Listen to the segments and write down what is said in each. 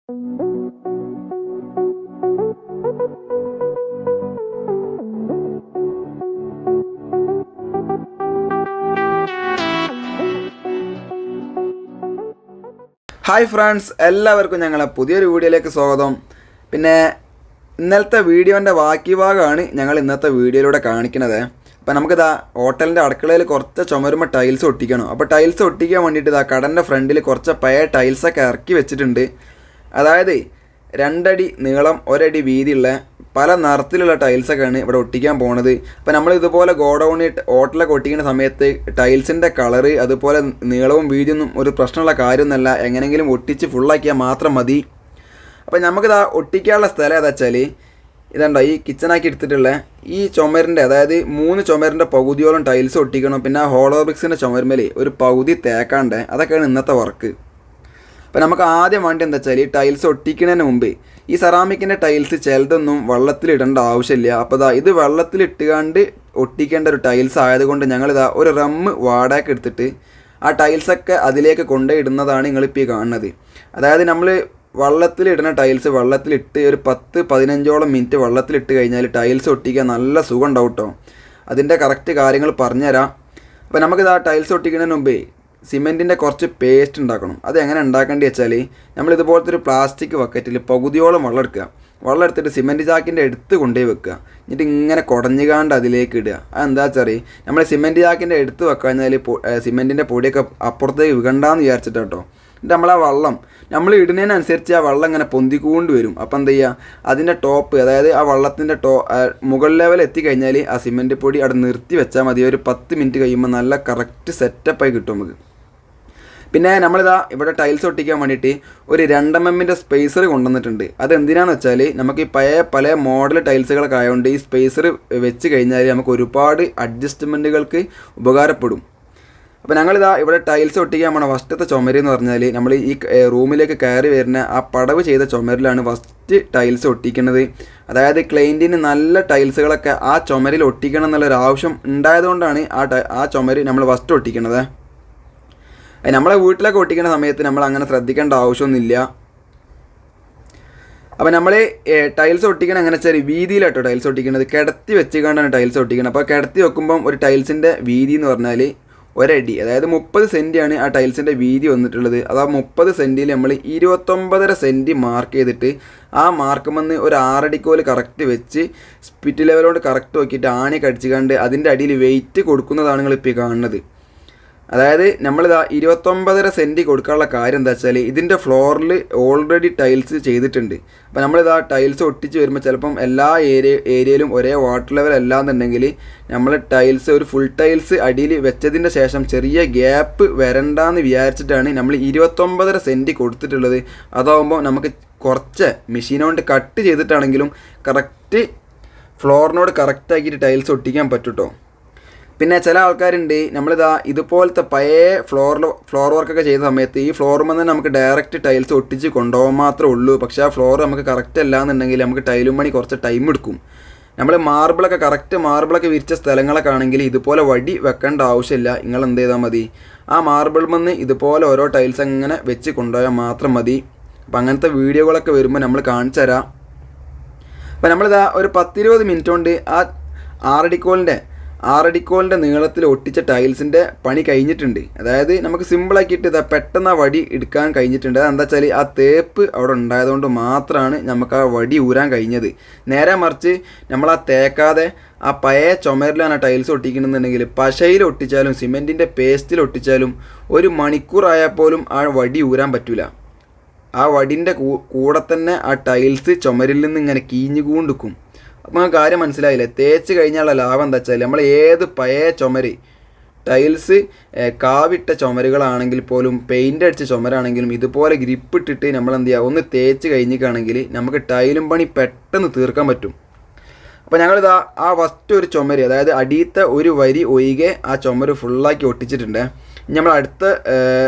Hi friends, എല്ലാവർക്കും ഞങ്ങളെ പുതിയൊരു വീഡിയോയിലേക്ക് സ്വാഗതം. പിന്നെ ഇന്നലത്തെ വീഡിയോൻ്റെ ബാക്കി ഭാഗമാണ് ഞങ്ങൾ ഇന്നത്തെ വീഡിയോയിലൂടെ കാണിക്കുന്നത്. അപ്പോൾ നമുക്കിതാ ഹോട്ടലിൻ്റെ അടുക്കളയിൽ കുറച്ച് ചുമരുമ്പോൾ ടൈൽസ് ഒട്ടിക്കണം. അപ്പോൾ ടൈൽസ് ഒട്ടിക്കാൻ വേണ്ടിയിട്ട് ഇതാ കടൻ്റെ ഫ്രണ്ടിൽ കുറച്ച് പഴയ ടൈൽസൊക്കെ ഇറക്കി വെച്ചിട്ടുണ്ട്. അതായത് 2 അടി നീളം 1 അടി വീതിയുള്ള പല നിറത്തിലുള്ള ടൈൽസൊക്കെയാണ് ഇവിടെ ഒട്ടിക്കാൻ പോണത്. അപ്പോൾ നമ്മൾ ഇതുപോലെ ഗോഡൗണിൽ ഹോട്ടലൊക്കെ ഒട്ടിക്കുന്ന സമയത്ത് ടൈൽസിൻ്റെ കളറ് അതുപോലെ നീളവും വീതിയൊന്നും ഒരു പ്രശ്നമുള്ള കാര്യമൊന്നുമല്ല. എങ്ങനെയെങ്കിലും ഒട്ടിച്ച് ഫുള്ളാക്കിയാൽ മാത്രം മതി. അപ്പോൾ നമുക്കിതാ ഒട്ടിക്കാനുള്ള സ്ഥലം ഏതാ വെച്ചാൽ ഇതുണ്ടോ, ഈ കിച്ചണാക്കി എടുത്തിട്ടുള്ള ഈ ചുമരിൻ്റെ, അതായത് 3 ചുമരിൻ്റെ പകുതിയോളം ടൈൽസ് ഒട്ടിക്കണം. പിന്നെ ഹോളോ ബ്രിക്സിൻ്റെ ചുമരുമേൽ ഒരു പകുതി തേക്കാണ്ട്, അതൊക്കെയാണ് ഇന്നത്തെ വർക്ക്. അപ്പോൾ നമുക്ക് ആദ്യം വേണ്ടി എന്താ വെച്ചാൽ ഈ ടൈൽസ് ഒട്ടിക്കുന്നതിന് മുമ്പ് ഈ സെറാമിക്കിൻ്റെ ടൈൽസ് ചിലതൊന്നും വെള്ളത്തിലിടേണ്ട ആവശ്യമില്ല. അപ്പോൾ ഇതാ ഇത് വെള്ളത്തിലിട്ടുകാണ്ട് ഒട്ടിക്കേണ്ട ഒരു ടൈൽസ് ആയതുകൊണ്ട് ഞങ്ങളിതാ ഒരു റമ്മ് വാടകയ്ക്ക് എടുത്തിട്ട് ആ ടൈൽസൊക്കെ അതിലേക്ക് കൊണ്ടുപോയി ഇടുന്നതാണ് നിങ്ങളിപ്പോൾ ഈ കാണുന്നത്. അതായത് നമ്മൾ വെള്ളത്തിലിടുന്ന ടൈൽസ് വെള്ളത്തിലിട്ട് ഒരു 10-15ഓളം മിനിറ്റ് വെള്ളത്തിലിട്ട് കഴിഞ്ഞാൽ ടൈൽസ് ഒട്ടിക്കാൻ നല്ല സുഖം ഉണ്ടാവും കേട്ടോ. അതിൻ്റെ കറക്റ്റ് കാര്യങ്ങൾ പറഞ്ഞുതരാം. അപ്പോൾ നമുക്കിതാ ടൈൽസ് ഒട്ടിക്കുന്നതിന് മുമ്പേ സിമെൻറ്റിൻ്റെ കുറച്ച് പേസ്റ്റ് ഉണ്ടാക്കണം. അത് എങ്ങനെ ഉണ്ടാക്കേണ്ടി വെച്ചാൽ നമ്മളിതുപോലത്തെ ഒരു പ്ലാസ്റ്റിക് ബക്കറ്റിൽ പകുതിയോളം വെള്ളം എടുക്കുക. വെള്ളം എടുത്തിട്ട് സിമെൻറ്റ് ചാക്കിൻ്റെ അടുത്ത് കൊണ്ടുപോയി വെക്കുക. എന്നിട്ട് ഇങ്ങനെ കുടഞ്ഞുകാണ്ട് അതിലേക്ക് ഇടുക. അതെന്താ വെച്ചാൽ നമ്മൾ സിമെൻറ്റ് ചാക്കിൻ്റെ അടുത്ത് വെക്കാഞ്ഞാൽ സിമെൻറ്റിൻ്റെ പൊടിയൊക്കെ അപ്പുറത്തേക്ക് വികണ്ടാന്ന് വിചാരിച്ചിട്ട് കേട്ടോ. എന്നിട്ട് നമ്മൾ ആ വെള്ളം നമ്മൾ ഇടുന്നതിനനുസരിച്ച് ആ വെള്ളം ഇങ്ങനെ പൊന്തിക്കൊണ്ട് വരും. അപ്പോൾ എന്താ ചെയ്യുക, അതിൻ്റെ ടോപ്പ്, അതായത് ആ വെള്ളത്തിൻ്റെ മുകൾ ലെവൽ എത്തിക്കഴിഞ്ഞാൽ ആ സിമെൻറ്റ് പൊടി അവിടെ നിർത്തി വെച്ചാൽ മതി. ഒരു 10 മിനിറ്റ് കഴിയുമ്പോൾ നല്ല കറക്റ്റ് സെറ്റപ്പായി കിട്ടും നമുക്ക്. പിന്നെ നമ്മളിതാ ഇവിടെ ടൈൽസ് ഒട്ടിക്കാൻ വേണ്ടിയിട്ട് ഒരു 2 mm സ്പേസർ കൊണ്ടുവന്നിട്ടുണ്ട്. അതെന്തിനാണെന്ന് വെച്ചാൽ നമുക്ക് ഈ പല മോഡൽ ടൈൽസുകളൊക്കെ ആയതുകൊണ്ട് ഈ സ്പേസർ വെച്ച് കഴിഞ്ഞാൽ നമുക്ക് ഒരുപാട് അഡ്ജസ്റ്റ്മെൻറ്റുകൾക്ക് ഉപകാരപ്പെടും. അപ്പോൾ ഞങ്ങളിതാ ഇവിടെ ടൈൽസ് ഒട്ടിക്കാൻ പോണ ഫസ്റ്റത്തെ ചുമര് എന്ന് പറഞ്ഞാൽ നമ്മൾ ഈ റൂമിലേക്ക് കയറി വരുന്ന ആ പടവ് ചെയ്ത ചുമരിലാണ് ഫസ്റ്റ് ടൈൽസ് ഒട്ടിക്കുന്നത്. അതായത് ക്ലയൻറ്റിന് നല്ല ടൈൽസുകളൊക്കെ ആ ചുമരിൽ ഒട്ടിക്കണം എന്നുള്ളൊരു ആവശ്യം ഉണ്ടായതുകൊണ്ടാണ് ആ ചുമര് നമ്മൾ ഫസ്റ്റ് ഒട്ടിക്കുന്നത്. നമ്മളെ വീട്ടിലൊക്കെ ഒട്ടിക്കുന്ന സമയത്ത് നമ്മൾ അങ്ങനെ ശ്രദ്ധിക്കേണ്ട ആവശ്യമൊന്നുമില്ല. അപ്പോൾ നമ്മൾ ടൈൽസ് ഒട്ടിക്കണം എങ്ങനെ വെച്ചാൽ വീതിയിലാട്ടോ ടൈൽസ് ഒട്ടിക്കുന്നത്. കിടത്തി വെച്ചുകൊണ്ടാണ് ടൈൽസ് ഒട്ടിക്കുന്നത്. അപ്പോൾ കിടത്തി വെക്കുമ്പം ഒരു ടൈൽസിൻ്റെ വീതി എന്ന് പറഞ്ഞാൽ 1 അടി, അതായത് 30 സെൻറ്റിയാണ് ആ ടൈൽസിൻ്റെ വീതി വന്നിട്ടുള്ളത്. അതാ 30 സെൻറ്റിൽ നമ്മൾ 29.5 സെൻറ്റ് മാർക്ക് ചെയ്തിട്ട് ആ മാർക്കുമെന്ന് ഒരു 6 അടിക്കോല് കറക്റ്റ് വെച്ച് സ്പിറ്റ് ലെവലോട് കറക്റ്റ് നോക്കിയിട്ട് ആണി കടിച്ച് കണ്ട് അതിൻ്റെ അടിയിൽ വെയിറ്റ് കൊടുക്കുന്നതാണ് നിങ്ങളിപ്പോൾ കാണുന്നത്. അതായത് നമ്മളിതാ 29.5 സെൻറ്റ് കൊടുക്കാനുള്ള കാര്യം എന്താ വെച്ചാൽ ഇതിൻ്റെ ഫ്ലോറിൽ ഓൾറെഡി ടൈൽസ് ചെയ്തിട്ടുണ്ട്. അപ്പോൾ നമ്മളിതാ ടൈൽസ് ഒട്ടിച്ച് വരുമ്പോൾ ചിലപ്പം എല്ലാ ഏരിയയിലും ഒരേ വാട്ടർ ലെവൽ അല്ലാന്നുണ്ടെങ്കിൽ നമ്മൾ ടൈൽസ് ഒരു ഫുൾ ടൈൽസ് അടിയിൽ വെച്ചതിൻ്റെ ശേഷം ചെറിയ ഗ്യാപ്പ് വരണ്ടാന്ന് വിചാരിച്ചിട്ടാണ് നമ്മൾ 29.5 സെൻറ്റ് കൊടുത്തിട്ടുള്ളത്. അതാവുമ്പോൾ നമുക്ക് കുറച്ച് മെഷീൻ കൊണ്ട് കട്ട് ചെയ്തിട്ടാണെങ്കിലും കറക്റ്റ് ഫ്ലോറിനോട് കറക്റ്റാക്കിയിട്ട് ടൈൽസ് ഒട്ടിക്കാൻ പറ്റും കേട്ടോ. പിന്നെ ചില ആൾക്കാരുണ്ട് നമ്മളിതാ ഇതുപോലത്തെ പഴയ ഫ്ലോർ വർക്കൊക്കെ ചെയ്ത സമയത്ത് ഈ ഫ്ലോറുമ്പോൾ തന്നെ നമുക്ക് ഡയറക്റ്റ് ടൈൽസ് ഒട്ടിച്ച് കൊണ്ടുപോകാൻ മാത്രമേ ഉള്ളൂ. പക്ഷേ ആ ഫ്ലോർ നമുക്ക് കറക്റ്റ് അല്ല എന്നുണ്ടെങ്കിൽ നമുക്ക് ടൈലും പണി കുറച്ച് ടൈം എടുക്കും. നമ്മൾ മാർബിളൊക്കെ വിരിച്ച സ്ഥലങ്ങളൊക്കെ ആണെങ്കിൽ ഇതുപോലെ വടി വെക്കേണ്ട ആവശ്യമില്ല. നിങ്ങൾ എന്ത് ചെയ്താൽ മതി, ആ മാർബിൾമെന്ന് ഇതുപോലെ ഓരോ ടൈൽസ് അങ്ങനെ വെച്ച് കൊണ്ടുപോയാൽ മാത്രം മതി. അപ്പം അങ്ങനത്തെ വീഡിയോകളൊക്കെ വരുമ്പോൾ നമ്മൾ കാണിച്ചു തരാം. അപ്പം നമ്മളിതാ ഒരു 10-20 മിനിറ്റ് കൊണ്ട് ആ 6 അടിക്കോലിൻ്റെ നീളത്തിൽ ഒട്ടിച്ച ടൈൽസിൻ്റെ പണി കഴിഞ്ഞിട്ടുണ്ട്. അതായത് നമുക്ക് സിമ്പിളാക്കിയിട്ട് ഇതാ പെട്ടെന്ന് ആ വടി എടുക്കാൻ കഴിഞ്ഞിട്ടുണ്ട്. അതെന്താ വെച്ചാൽ ആ തേപ്പ് അവിടെ ഉണ്ടായതുകൊണ്ട് മാത്രമാണ് നമുക്ക് ആ വടി ഊരാൻ കഴിഞ്ഞത്. നേരെ മറിച്ച് നമ്മൾ ആ തേക്കാതെ ആ പഴയ ചുമരിലാണ് ടൈൽസ് ഒട്ടിക്കണമെന്നുണ്ടെങ്കിൽ പശയിൽ ഒട്ടിച്ചാലും സിമെൻറ്റിൻ്റെ പേസ്റ്റിൽ ഒട്ടിച്ചാലും 1 മണിക്കൂറായാൽ പോലും ആ വടി ഊരാൻ പറ്റില്ല. ആ വടിൻ്റെ കൂടെ തന്നെ ആ ടൈൽസ് ചുമരിൽ നിന്ന് ഇങ്ങനെ കീഞ്ഞുകൊണ്ടിരിക്കും. അപ്പോൾ കാര്യം മനസ്സിലായില്ലേ. തേച്ച് കഴിഞ്ഞാലുള്ള ലാഭം എന്താ വെച്ചാൽ നമ്മൾ ഏത് പഴയ ചുമര് ടൈൽസ് കാവിട്ട ചുമരുകളാണെങ്കിൽ പോലും പെയിൻ്റ് അടിച്ച ചുമരാണെങ്കിലും ഇതുപോലെ ഗ്രിപ്പ് ഇട്ടിട്ട് നമ്മൾ എന്ത് ചെയ്യുക, ഒന്ന് തേച്ച് കഴിഞ്ഞിട്ടാണെങ്കിൽ നമുക്ക് ടൈലും പണി പെട്ടെന്ന് തീർക്കാൻ പറ്റും. അപ്പോൾ ഞങ്ങളിതാ ആ ഫസ്റ്റ് ഒരു ചുമര്, അതായത് അടിയത്തെ ഒരു വരി ഒഴികെ ആ ചുമര് ഫുള്ളാക്കി ഒട്ടിച്ചിട്ടുണ്ട്. നമ്മൾ അടുത്ത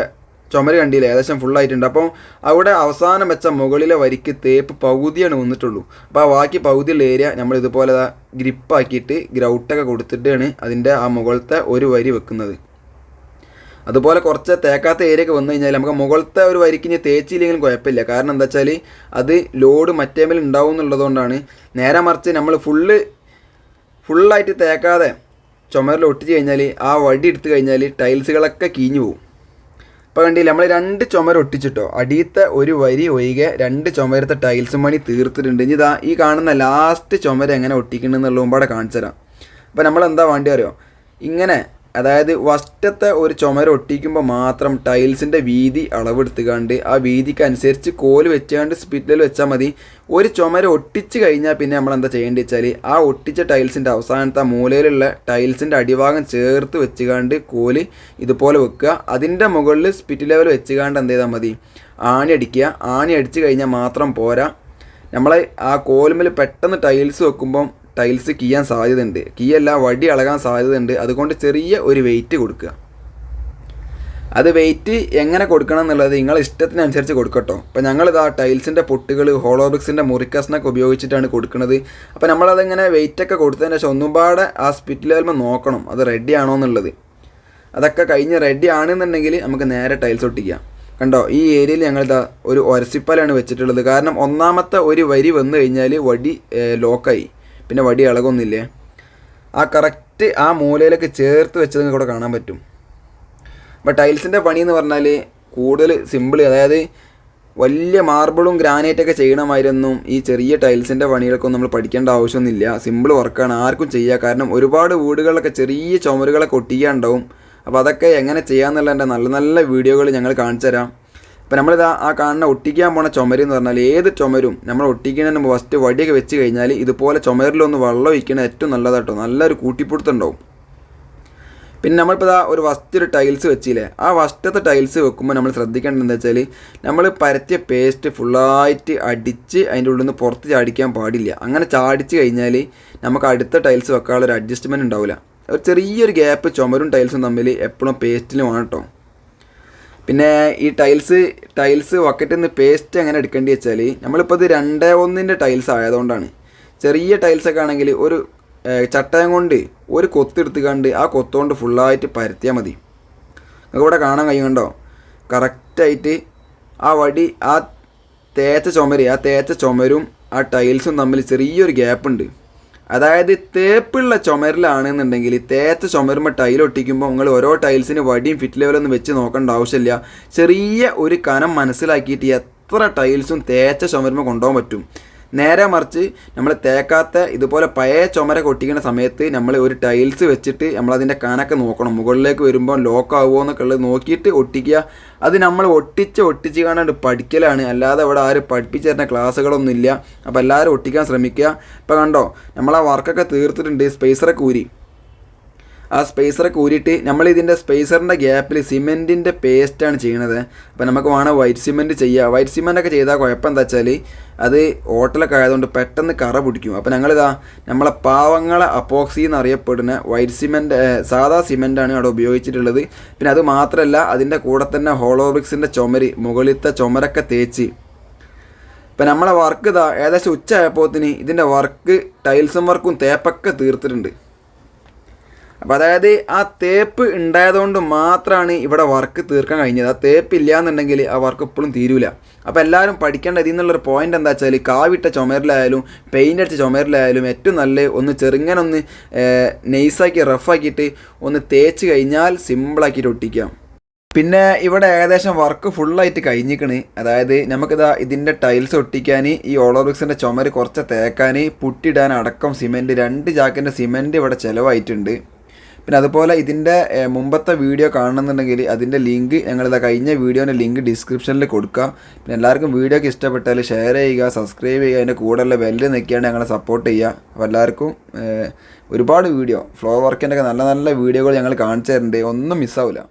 ചുമര് കണ്ടില്ലേ, ഏകദേശം ഫുള്ളായിട്ടുണ്ട്. അപ്പോൾ അവിടെ അവസാനം വെച്ച മുകളിലെ വരിക്ക് തേപ്പ് പകുതിയാണ് വന്നിട്ടുള്ളൂ. അപ്പോൾ ആ ബാക്കി പകുതിയുള്ള ഏരിയ നമ്മൾ ഇതുപോലെ ഗ്രിപ്പാക്കിയിട്ട് ഗ്രൗട്ടൊക്കെ കൊടുത്തിട്ടാണ് അതിൻ്റെ ആ മുകളിലത്തെ ഒരു വരി വെക്കുന്നത്. അതുപോലെ കുറച്ച് തേക്കാത്ത ഏരിയ ഒക്കെ വന്നു കഴിഞ്ഞാൽ നമുക്ക് മുകളിലത്തെ ഒരു വരിക്ക് ഇനി തേച്ചില്ലെങ്കിലും കുഴപ്പമില്ല. കാരണം എന്താ വെച്ചാൽ അത് ലോഡ് മറ്റേമേൽ ഉണ്ടാവും എന്നുള്ളതുകൊണ്ടാണ്. നേരെ മറിച്ച് നമ്മൾ ഫുള്ളായിട്ട് തേക്കാതെ ചുമരിൽ ഒട്ടിച്ച് കഴിഞ്ഞാൽ ആ വടി എടുത്തു കഴിഞ്ഞാൽ ടൈൽസുകളൊക്കെ കീഞ്ഞു പോകും. ഇപ്പോൾ കണ്ടില്ല, നമ്മൾ 2 ചുമര് ഒട്ടിച്ചിട്ടോ, അടിയത്തെ ഒരു വരി ഒഴികെ 2 ചുമരത്തെ ടൈൽസ് പണി തീർത്തിട്ടുണ്ട്. ഇനി ഇതാ ഈ കാണുന്ന ലാസ്റ്റ് ചുമര് എങ്ങനെ ഒട്ടിക്കണമെന്നുള്ളതും കൂടെ കാണിച്ചു തരാം. അപ്പോൾ നമ്മൾ എന്താ വേണ്ടി അറിയോ, ഇങ്ങനെ അതായത് ഫസ്റ്റത്തെ ഒരു ചുമര് ഒട്ടിക്കുമ്പോൾ മാത്രം ടൈൽസിൻ്റെ വീതി അളവെടുത്തുകൊണ്ട് ആ വീതിക്ക് അനുസരിച്ച് കോല് വെച്ചുകൊണ്ട് സ്പിറ്റിൽ വെച്ചാൽ മതി. ഒരു ചുമര് ഒട്ടിച്ച് കഴിഞ്ഞാൽ പിന്നെ നമ്മൾ എന്താ ചെയ്യേണ്ടത് വെച്ചാൽ ആ ഒട്ടിച്ച ടൈൽസിൻ്റെ അവസാനത്തെ മൂലയിലുള്ള ടൈൽസിൻ്റെ അടിഭാഗം ചേർത്ത് വെച്ചുകൊണ്ട് കോല് ഇതുപോലെ വെക്കുക. അതിൻ്റെ മുകളിൽ സ്പിറ്റ് ലെവൽ വെച്ചുകൊണ്ട് എന്ത് ചെയ്താൽ മതി, ആണി അടിക്കുക. ആണി അടിച്ച് കഴിഞ്ഞാൽ മാത്രം പോരാ, നമ്മൾ ആ കോലുമിൽ പെട്ടെന്ന് ടൈൽസ് വെക്കുമ്പം ടൈൽസ് കീയാൻ സാധ്യതയുണ്ട്, കീയല്ല വടി ഇളകാൻ സാധ്യതയുണ്ട്. അതുകൊണ്ട് ചെറിയ ഒരു വെയിറ്റ് കൊടുക്കുക. അത് വെയിറ്റ് എങ്ങനെ കൊടുക്കണം എന്നുള്ളത് നിങ്ങളെ ഇഷ്ടത്തിനനുസരിച്ച് കൊടുക്കട്ടോ. അപ്പോൾ ഞങ്ങളിത് ആ ടൈൽസിൻ്റെ പൊട്ടുകൾ ഹോളോ ബ്രിക്സിൻ്റെ മുറിക്കഷ്ണൊക്കെ ഉപയോഗിച്ചിട്ടാണ് കൊടുക്കുന്നത്. അപ്പോൾ നമ്മളതെങ്ങനെ വെയിറ്റൊക്കെ കൊടുത്തതിന് ശേഷം ഒന്നുപാടെ ആ സ്പിറ്റ് ലെവലിൽ നോക്കണം അത് റെഡി ആണോ എന്നുള്ളത്. അതൊക്കെ കഴിഞ്ഞ് റെഡി ആണെന്നുണ്ടെങ്കിൽ നമുക്ക് നേരെ ടൈൽസ് ഒട്ടിക്കാം. കണ്ടോ, ഈ ഏരിയയിൽ ഞങ്ങളിതാ ഒരു ഒരസിപ്പലാണ് വെച്ചിട്ടുള്ളത്. കാരണം ഒന്നാമത്തെ ഒരു വരി വന്നു കഴിഞ്ഞാൽ വടി ലോക്കായി, പിന്നെ വടി ഇളകൊന്നില്ലേ. ആ കറക്റ്റ് ആ മൂലയിലൊക്കെ ചേർത്ത് വെച്ചത് നിങ്ങൾക്ക് ഇവിടെ കാണാൻ പറ്റും. അപ്പോൾ ടൈൽസിൻ്റെ പണി എന്ന് പറഞ്ഞാൽ കൂടുതൽ സിമ്പിൾ, അതായത് വലിയ മാർബിളും ഗ്രാനൈറ്റൊക്കെ ചെയ്യണമായിരുന്നും ഈ ചെറിയ ടൈൽസിൻ്റെ പണികൾക്കൊന്നും നമ്മൾ പഠിക്കേണ്ട ആവശ്യമൊന്നുമില്ല. സിമ്പിൾ വർക്കാണ്, ആർക്കും ചെയ്യുക. കാരണം ഒരുപാട് വീടുകളിലൊക്കെ ചെറിയ ചുമരുകളൊക്കെ ഒട്ടിക്കാനുണ്ടാവും. അപ്പോൾ അതൊക്കെ എങ്ങനെ ചെയ്യാമെന്നുള്ള നല്ല നല്ല വീഡിയോകൾ ഞങ്ങൾ കാണിച്ചു തരാം. അപ്പോൾ നമ്മളിതാ ആ കാണുന്ന ഒട്ടിക്കാൻ പോണ ചുമര് എന്ന് പറഞ്ഞാൽ ഏത് ചുമരും നമ്മൾ ഒട്ടിക്കുന്നതിന് ഫസ്റ്റ് വടിയൊക്കെ വെച്ച് കഴിഞ്ഞാൽ ഇതുപോലെ ചുമരിലൊന്ന് വെള്ളം ഒഴിക്കണത് ഏറ്റവും നല്ലതാട്ടോ, നല്ലൊരു കൂട്ടിപ്പിടുത്തുണ്ടാവും. പിന്നെ നമ്മളിപ്പോൾ ഒരു ഫസ്റ്റ് ടൈൽസ് വെച്ചില്ലേ, ആ ഫസ്റ്റത്തെ ടൈൽസ് വെക്കുമ്പോൾ നമ്മൾ ശ്രദ്ധിക്കേണ്ടത് എന്താ വെച്ചാൽ നമ്മൾ പരത്തിയ പേസ്റ്റ് ഫുള്ളായിട്ട് അടിച്ച് അതിൻ്റെ ഉള്ളിൽ നിന്ന് പുറത്ത് ചാടിക്കാൻ പാടില്ല. അങ്ങനെ ചാടിച്ച് കഴിഞ്ഞാൽ നമുക്ക് അടുത്ത ടൈൽസ് വെക്കാനുള്ള ഒരു അഡ്ജസ്റ്റ്മെൻറ്റ് ഉണ്ടാവില്ല. ഒരു ചെറിയൊരു ഗ്യാപ്പ് ചുമരും ടൈൽസും തമ്മിൽ എപ്പോഴും പേസ്റ്റിലും വേണം കേട്ടോ. പിന്നെ ഈ ടൈൽസ് വക്കറ്റിൽ നിന്ന് പേസ്റ്റ് എങ്ങനെ എടുക്കേണ്ടി വെച്ചാൽ നമ്മളിപ്പോൾ ഇത് 2:1 ടൈൽസ് ആയതുകൊണ്ടാണ്. ചെറിയ ടൈൽസൊക്കെ ആണെങ്കിൽ ഒരു ചട്ടയം കൊണ്ട് ഒരു കൊത്തെടുത്ത് കണ്ട് ആ കൊത്തുകൊണ്ട് ഫുള്ളായിട്ട് പരത്തിയാൽ മതി. നിങ്ങൾക്ക് ഇവിടെ കാണാൻ കഴിയുന്നുണ്ടോ, കറക്റ്റായിട്ട് ആ വടി ആ തേച്ച ചുമരും ആ ടൈൽസും തമ്മിൽ ചെറിയൊരു ഗ്യാപ്പുണ്ട്. അതായത് തേപ്പുള്ള ചുമരിലാണെന്നുണ്ടെങ്കിൽ തേച്ച ചുമരുമ്പോൾ ടൈൽ ഒട്ടിക്കുമ്പോൾ നിങ്ങൾ ഓരോ ടൈൽസിന് വടിയും ഫിറ്റ് ലെവലൊന്നും വെച്ച് നോക്കേണ്ട ആവശ്യമില്ല. ചെറിയ ഒരു കനം മനസ്സിലാക്കിയിട്ട് എത്ര ടൈൽസും തേച്ച ചുമരുമ്പോൾ കൊണ്ടുപോകാൻ പറ്റും. നേരെ മറിച്ച് നമ്മൾ തേക്കാത്ത ഇതുപോലെ പഴയ ചുമരൊക്കെ ഒട്ടിക്കുന്ന സമയത്ത് നമ്മൾ ഒരു ടൈൽസ് വെച്ചിട്ട് നമ്മളതിൻ്റെ കനൊക്കെ നോക്കണം, മുകളിലേക്ക് വരുമ്പോൾ ലോക്ക് ആവുമോ എന്നൊക്കെ ഉള്ളത് നോക്കിയിട്ട് ഒട്ടിക്കുക. അത് നമ്മൾ ഒട്ടിച്ച് കാണാണ്ട് പഠിക്കലാണ്, അല്ലാതെ ഇവിടെ ആരും പഠിപ്പിച്ചു തരുന്ന ക്ലാസ്സുകളൊന്നും ഇല്ല. അപ്പോൾ എല്ലാവരും ഒട്ടിക്കാൻ ശ്രമിക്കുക. ഇപ്പോൾ കണ്ടോ, നമ്മൾ ആ വർക്കൊക്കെ തീർത്തിട്ടുണ്ട്. സ്പേസറൊക്കെ ഊരി, ആ സ്പേസറൊക്കെ ഊരിയിട്ട് നമ്മളിതിൻ്റെ സ്പേസറിൻ്റെ ഗ്യാപ്പിൽ സിമെൻറ്റിൻ്റെ പേസ്റ്റാണ് ചെയ്യണത്. അപ്പോൾ നമുക്ക് വേണം വൈറ്റ് സിമെൻറ്റ് ചെയ്യുക. വൈറ്റ് സിമെൻറ്റൊക്കെ ചെയ്താൽ കുഴപ്പം എന്താ വെച്ചാൽ അത് ഹോട്ടലൊക്കെ ആയതുകൊണ്ട് പെട്ടെന്ന് കറ പിടിക്കും. അപ്പോൾ ഞങ്ങളിതാ നമ്മളെ പാവങ്ങളെ അപ്പോക്സി എന്നറിയപ്പെടുന്ന വൈറ്റ് സിമെൻറ്റ് സാധാ സിമെൻറ്റാണ് അവിടെ ഉപയോഗിച്ചിട്ടുള്ളത്. പിന്നെ അത് മാത്രമല്ല അതിൻ്റെ കൂടെ തന്നെ ഹോളോ ബ്രിക്സിൻ്റെ മുകളിലത്തെ ചുമരൊക്കെ തേച്ച് ഇപ്പം നമ്മളെ വർക്ക് ഇതാ ഏകദേശം ഉച്ച ആയപ്പോഴത്തിന് ഇതിൻ്റെ വർക്ക് ടൈൽസും വർക്കും തേപ്പൊക്കെ തീർത്തിട്ടുണ്ട്. അപ്പോൾ അതായത് ആ തേപ്പ് ഉണ്ടായതുകൊണ്ട് മാത്രമാണ് ഇവിടെ വർക്ക് തീർക്കാൻ കഴിഞ്ഞത്. ആ തേപ്പ് ഇല്ല എന്നുണ്ടെങ്കിൽ ആ വർക്ക് എപ്പോഴും തീരൂല. അപ്പോൾ എല്ലാവരും പഠിക്കേണ്ട ഇതിൽ നിന്നുള്ളൊരു പോയിൻ്റ് എന്താ വെച്ചാൽ കാവിട്ട ചുമരിലായാലും പെയിൻ്റ് അടിച്ച ചുമരിലായാലും ഏറ്റവും നല്ല ഒന്ന് ചെറുങ്ങനെ ഒന്ന് നെയ്സാക്കി റഫാക്കിയിട്ട് ഒന്ന് തേച്ച് കഴിഞ്ഞാൽ സിമ്പിളാക്കിയിട്ട് ഒട്ടിക്കാം. പിന്നെ ഇവിടെ ഏകദേശം വർക്ക് ഫുള്ളായിട്ട് കഴിഞ്ഞിക്കണ്. അതായത് നമുക്കിതാ ഇതിൻ്റെ ടൈൽസ് ഒട്ടിക്കാൻ ഈ ഹോളോ ബ്രിക്സിൻ്റെ ചുമര് കുറച്ച് തേക്കാൻ പുട്ടിടാൻ അടക്കം സിമെൻറ്റ് 2 ചാക്കിൻ്റെ സിമെൻറ്റ് ഇവിടെ ചിലവായിട്ടുണ്ട്. പിന്നെ അതുപോലെ ഇതിൻ്റെ മുമ്പത്തെ വീഡിയോ കാണണമെന്നുണ്ടെങ്കിൽ അതിൻ്റെ ലിങ്ക് ഞങ്ങളിതാ കഴിഞ്ഞ വീഡിയോൻ്റെ ലിങ്ക് ഡിസ്ക്രിപ്ഷനിൽ കൊടുക്കാം. പിന്നെ എല്ലാവർക്കും വീഡിയോ ഒക്കെ ഇഷ്ടപ്പെട്ടാൽ ഷെയർ ചെയ്യുക, സബ്സ്ക്രൈബ് ചെയ്യുക, അതിൻ്റെ കൂടെയുള്ള ബെല്ല് നിൽക്കിയാണ്ട് ഞങ്ങളെ സപ്പോർട്ട് ചെയ്യുക. അപ്പോൾ എല്ലാവർക്കും ഒരുപാട് ഫ്ലോർ വർക്കിൻ്റെ ഒക്കെ നല്ല നല്ല വീഡിയോകൾ ഞങ്ങൾ കാണിച്ചു തരുന്നുണ്ട്, ഒന്നും മിസ്സാവില്ല.